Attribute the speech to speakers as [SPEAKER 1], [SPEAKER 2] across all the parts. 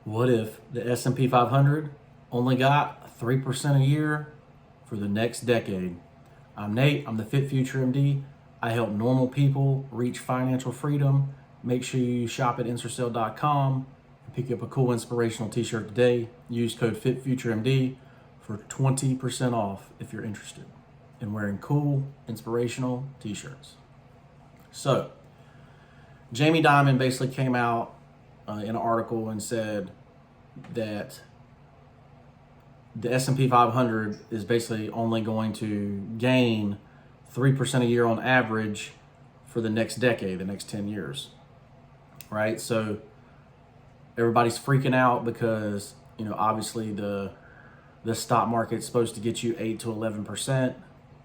[SPEAKER 1] What if the S&P 500 only got 3% a year for the next decade? I'm Nate, I'm the FitfutureMD. I help normal people reach financial freedom. Make sure you shop at Ensorsale.com and pick up a cool inspirational t-shirt today. Use code FitfutureMD for 20% off if you're interested in wearing cool, inspirational t-shirts. So, Jamie Dimon basically came out in an article and said that the S&P 500 is basically only going to gain 3% a year on average for the next decade, the next 10 years, right? So everybody's freaking out because, obviously the stock market's supposed to get you 8 to 11%.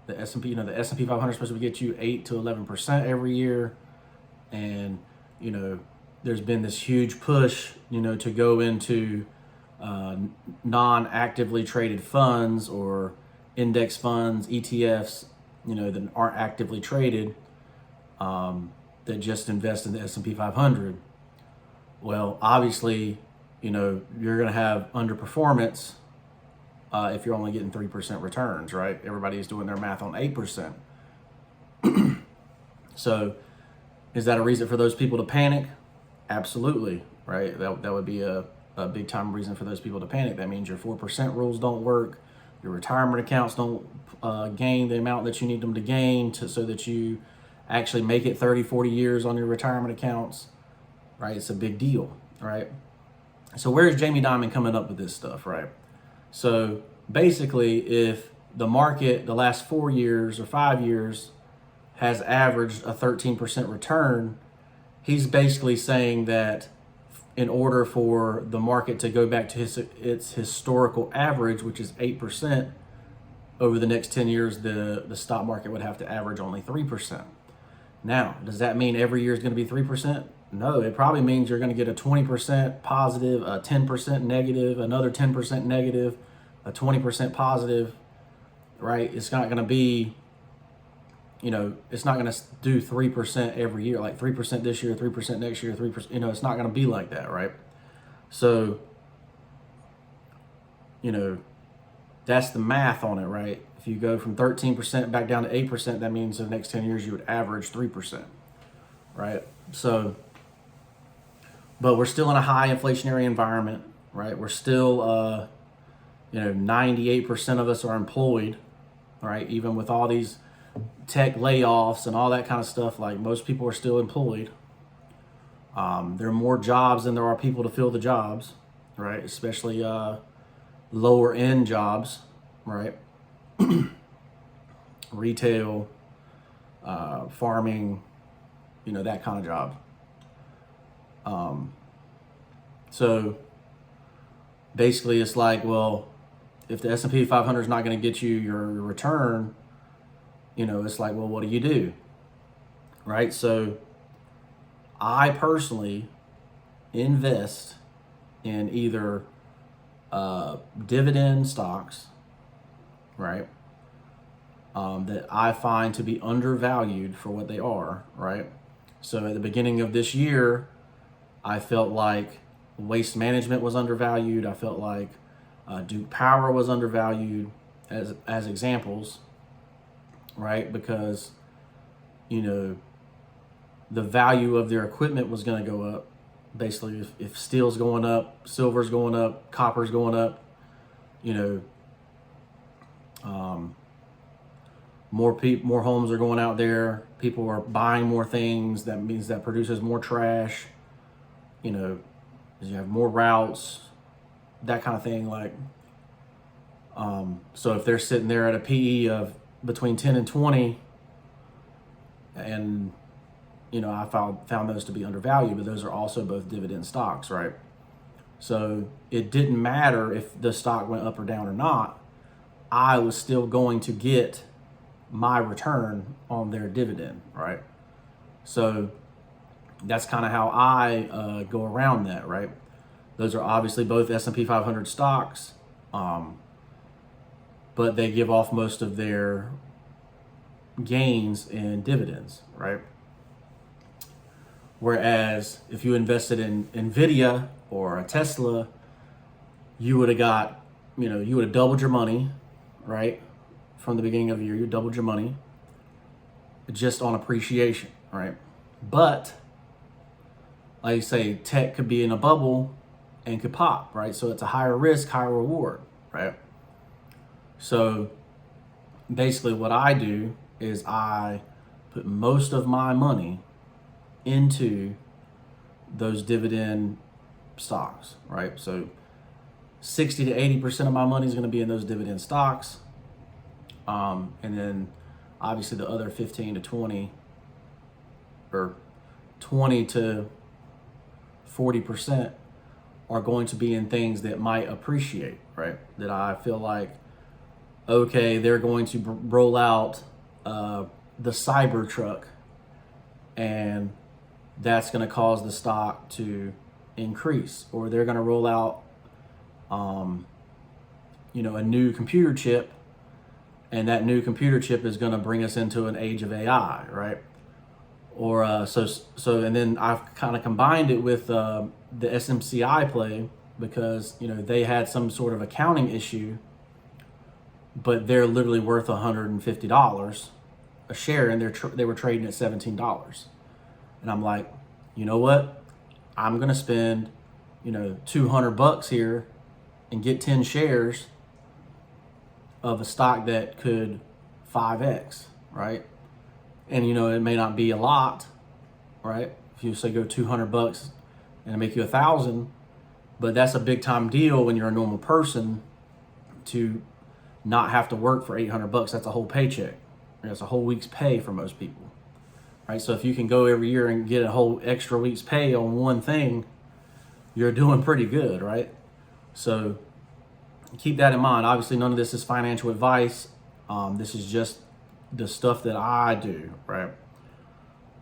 [SPEAKER 1] The S&P 500 is supposed to get you 8 to 11% every year. And, there's been this huge push, to go into non-actively traded funds or index funds, ETFs, that aren't actively traded, that just invest in the S&P 500. Well, obviously, you're going to have underperformance if you're only getting 3% returns, right? Everybody's doing their math on 8%. So is that a reason for those people to panic? Absolutely, right? That would be a big time reason for those people to panic. That means your 4% rules don't work. Your retirement accounts don't gain the amount that you need them to gain so that you actually make it 30, 40 years on your retirement accounts, right? It's a big deal, right? So where's Jamie Dimon coming up with this stuff, right? So basically, if the market the last 4 years or 5 years has averaged a 13% return, he's basically saying that in order for the market to go back to its historical average, which is 8%, over the next 10 years, the stock market would have to average only 3%. Now, does that mean every year is going to be 3%? No, it probably means you're going to get a 20% positive, a 10% negative, another 10% negative, a 20% positive, right? It's not going to be, it's not going to do 3% every year, like 3% this year, 3% next year, 3%, it's not going to be like that, right? So, that's the math on it, right? If you go from 13% back down to 8%, that means in the next 10 years you would average 3%, right? So, but we're still in a high inflationary environment, right? We're still, 98% of us are employed, right? Even with all these tech layoffs and all that kind of stuff, like most people are still employed. There are more jobs than there are people to fill the jobs, right? Especially lower end jobs, right? Retail, farming, that kind of job. So basically it's like, well, if the S&P 500 is not going to get you your return, it's like, well, what do you do? Right? So I personally invest in either dividend stocks, right? That I find to be undervalued for what they are, right? So at the beginning of this year, I felt like Waste Management was undervalued. I felt like Duke Power was undervalued as examples, right? Because, the value of their equipment was going to go up. Basically, if steel's going up, silver's going up, copper's going up, more homes are going out there. People are buying more things. That means that produces more trash. You have more routes, that kind of thing. Like, so if they're sitting there at a PE of between 10 and 20, and I found those to be undervalued, but those are also both dividend stocks, right? So it didn't matter if the stock went up or down or not. I was still going to get my return on their dividend, right? So that's kind of how I go around that, right? Those are obviously both S&P 500 stocks, but they give off most of their gains in dividends, right? Whereas if you invested in Nvidia or a Tesla, you would have got, you would have doubled your money, right? From the beginning of the year, you doubled your money just on appreciation, right? But like you say, tech could be in a bubble and could pop, right? So it's a higher risk, higher reward, right? So basically what I do is I put most of my money into those dividend stocks, right? So 60 to 80% of my money is going to be in those dividend stocks. And then obviously the other 15 to 20 or 20 to 40% are going to be in things that might appreciate, right? That I feel like, okay, they're going to roll out the cyber truck, and that's going to cause the stock to increase, or they're going to roll out, a new computer chip, and that new computer chip is going to bring us into an age of AI, right? Or and then I've kind of combined it with the SMCI play because they had some sort of accounting issue, but they're literally worth $150 a share, and they were trading at $17. And I'm like, you know what? I'm gonna spend $200 here and get 10 shares of a stock that could 5x, right? And it may not be a lot, right? If you say go $200 and make you 1,000, but that's a big time deal when you're a normal person to not have to work for $800. That's a whole paycheck. That's a whole week's pay for most people, right? So if you can go every year and get a whole extra week's pay on one thing, you're doing pretty good, right? So keep that in mind. Obviously, none of this is financial advice. This is just the stuff that I do, right?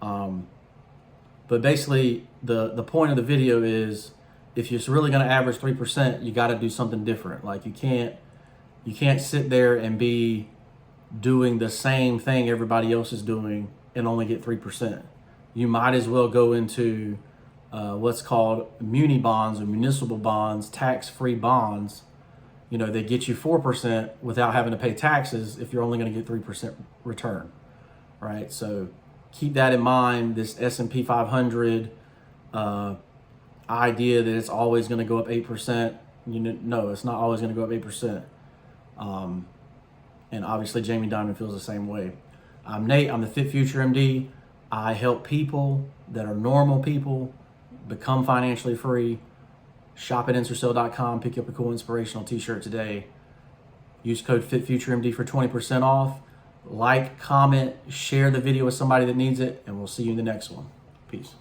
[SPEAKER 1] But basically, the point of the video is, if you're really going to average 3%, you got to do something different. Like you can't sit there and be doing the same thing everybody else is doing and only get 3%. You might as well go into what's called muni bonds or municipal bonds, tax-free bonds. They get you 4% without having to pay taxes if you're only going to get 3% return, right? So keep that in mind. This S&P 500 idea that it's always going to go up 8%. No, it's not always going to go up 8%. And obviously Jamie Dimon feels the same way. I'm Nate. I'm the FitfutureMD. I help people that are normal people become financially free. Shop at Ensorsale.com. Pick up a cool inspirational t-shirt today. Use code FitfutureMD for 20% off. Like, comment, share the video with somebody that needs it, and we'll see you in the next one. Peace.